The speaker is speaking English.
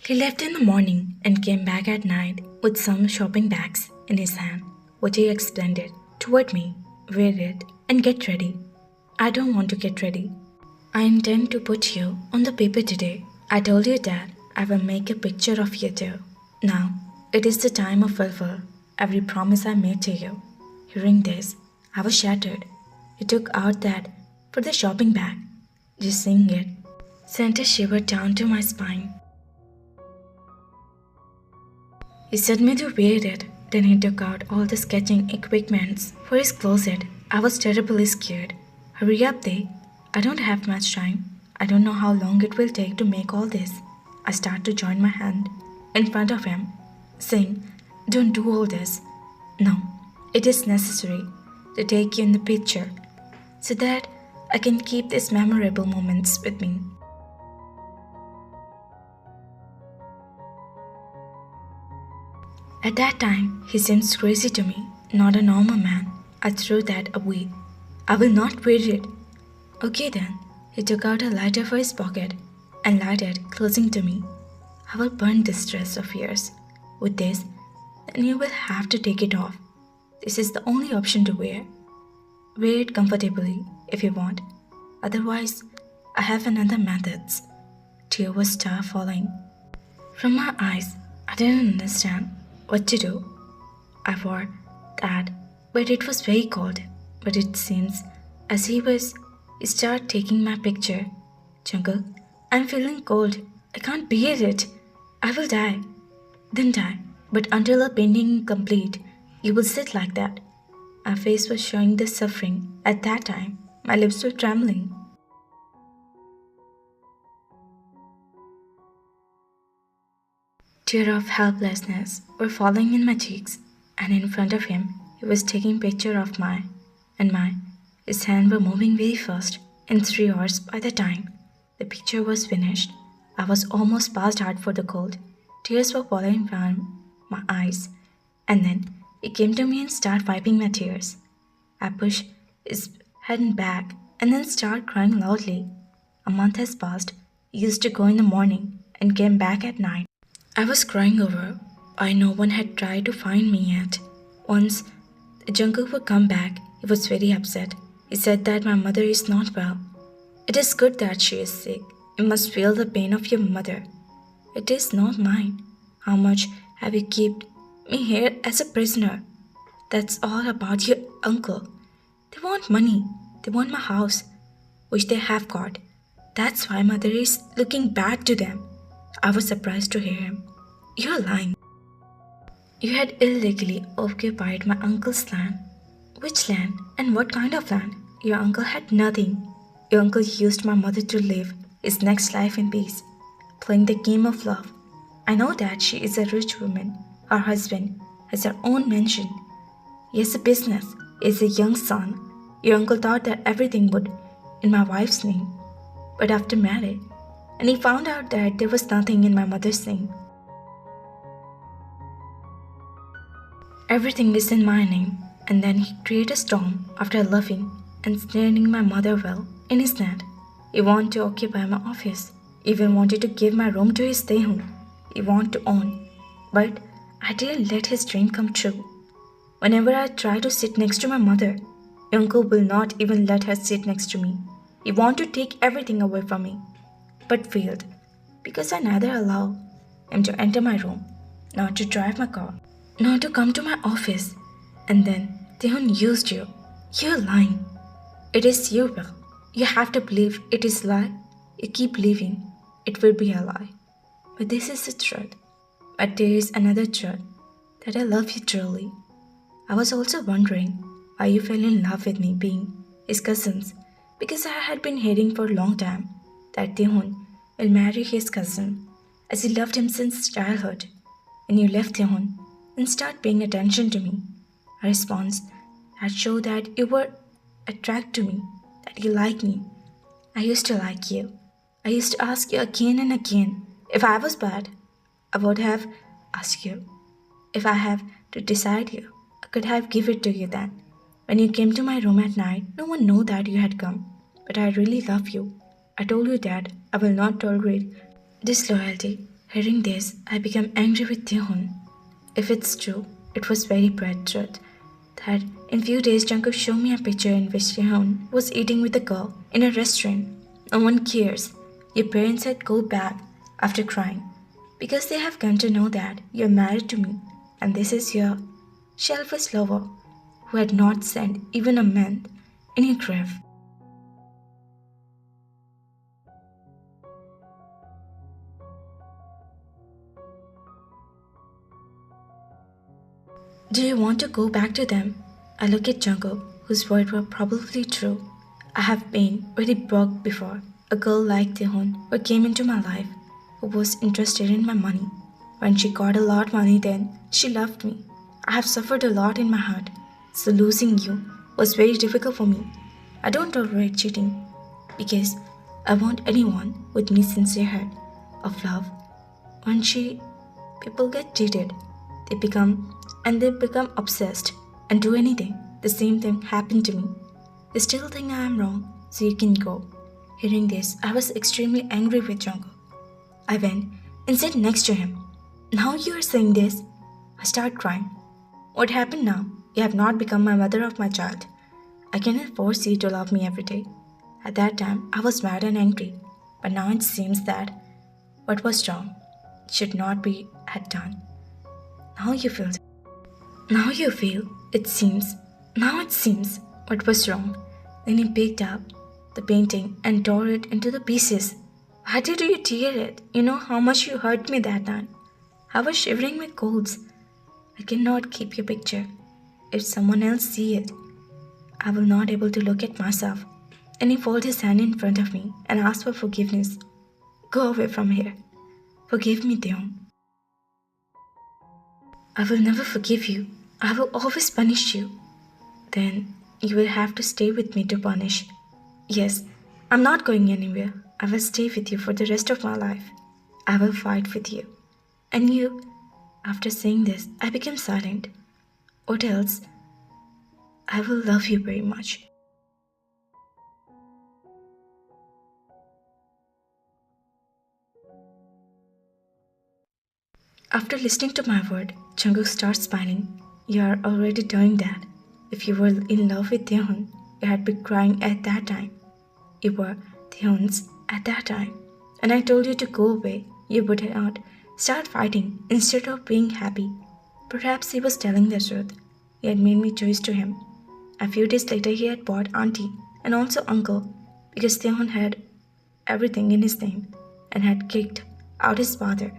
He left in the morning and came back at night with some shopping bags in his hand, which he extended toward me. Wear it and get ready. I don't want to get ready. I intend to put you on the paper today. I told you that I will make a picture of you too. Now, it is the time of fulfill every promise I made to you. Hearing this, I was shattered. He took out that for the shopping bag. Just seeing it sent a shiver down to my spine. He said me to wear it. Then he took out all the sketching equipments for his closet. I was terribly scared. Hurry up, they. I don't have much time. I don't know how long it will take to make all this. I start to join my hand in front of him, saying, don't do all this. No, it is necessary to take you in the picture so that I can keep these memorable moments with me. At that time, he seems crazy to me, not a normal man. I threw that away. I will not wear it. Okay then. He took out a lighter from his pocket and lighted, closing to me. I will burn this dress of yours. With this, then you will have to take it off. This is the only option to wear. Wear it comfortably if you want. Otherwise, I have another methods. Tear was start falling from my eyes. I didn't understand what to do. I wore that, but it was very cold. But it seems as he started taking my picture. Jungle, I'm feeling cold. I can't bear it. I will die. Then die. But until the painting is complete, you will sit like that. My face was showing the suffering. At that time, my lips were trembling. Tears of helplessness were falling in my cheeks, and in front of him, he was taking picture of his hands were moving very fast. In 3 hours by the time the picture was finished, I was almost passed out for the cold. Tears were falling from my eyes, and then he came to me and started wiping my tears. I pushed his head back and then started crying loudly. A month has passed. He used to go in the morning and came back at night. I was crying over why no one had tried to find me yet. Once the jungle would come back, he was very upset. He said that my mother is not well. It is good that she is sick. You must feel the pain of your mother. It is not mine. How much have you kept me here as a prisoner? That's all about your uncle. They want money. They want my house, which they have got. That's why mother is looking bad to them. I was surprised to hear him. You're lying. You had illegally occupied my uncle's land. Which land and what kind of land? Your uncle had nothing. Your uncle used my mother to live his next life in peace, playing the game of love. I know that she is a rich woman. Her husband has her own mansion. He has a business. He is a young son. Your uncle thought that everything would in my wife's name. But after marriage, and he found out that there was nothing in my mother's name. Everything is in my name. And then he created a storm after loving and steering my mother well in his net. He wanted to occupy my office. He even wanted to give my room to his stay home. He wanted to own. But I didn't let his dream come true. Whenever I try to sit next to my mother, my uncle will not even let her sit next to me. He wanted to take everything away from me, but failed because I neither allow him to enter my room, nor to drive my car, nor to come to my office. And then Tehun used you. You're lying. It is your will. You have to believe it is a lie. You keep believing it will be a lie. But this is the truth. But there is another truth, that I love you truly. I was also wondering why you fell in love with me being his cousins, because I had been hearing for a long time that Tehun will marry his cousin, as he loved him since childhood. When you left Tehun and started paying attention to me, a response that showed that you were attracted to me, that you like me. I used to like you. I used to ask you again and again. If I was bad, I would have asked you. If I have to decide you, I could have given it to you then. When you came to my room at night, no one knew that you had come. But I really love you. I told you that I will not tolerate disloyalty. Hearing this, I became angry with Taehoon. If it's true, it was very bad truth. That in few days Jungkook showed me a picture in which Taehoon was eating with a girl in a restaurant. No one cares. Your parents had go back after crying because they have come to know that you're married to me and this is your selfish lover who had not sent even a month in your grave. Do you want to go back to them? I look at Jungkook, whose words were probably true. I have been very broke before. A girl like Taehoon who came into my life, who was interested in my money. When she got a lot of money then, she loved me. I have suffered a lot in my heart, so losing you was very difficult for me. I don't tolerate cheating, because I want anyone with me sincere heart of love. When people get cheated, they become obsessed and do anything. The same thing happened to me. You still think I am wrong, so you can go. Hearing this, I was extremely angry with Jungkook. I went and sat next to him. Now you are saying this? I start crying. What happened now? You have not become my mother of my child. I cannot force you to love me every day. At that time, I was mad and angry, but now it seems that what was wrong should not be had done. Now you feel. Now you feel. It seems. Now it seems what was wrong. Then he picked up the painting and tore it into the pieces. Why did you tear it? You know how much you hurt me that night. I was shivering with colds. I cannot keep your picture. If someone else see it, I will not able to look at myself. And he folded his hand in front of me and asked for forgiveness. Go away from here. Forgive me, Deon. I will never forgive you. I will always punish you. Then you will have to stay with me to punish. Yes, I'm not going anywhere. I will stay with you for the rest of my life. I will fight with you. And you, after saying this, I became silent. What else? I will love you very much. After listening to my word, Jungkook starts smiling. You are already doing that. If you were in love with Taehoon, you had been crying at that time. You were Taehoon's at that time. And I told you to go away. You would not start fighting instead of being happy. Perhaps he was telling the truth. He had made me choice to him. A few days later, he had bought auntie and also uncle because Taehoon had everything in his name and had kicked out his father.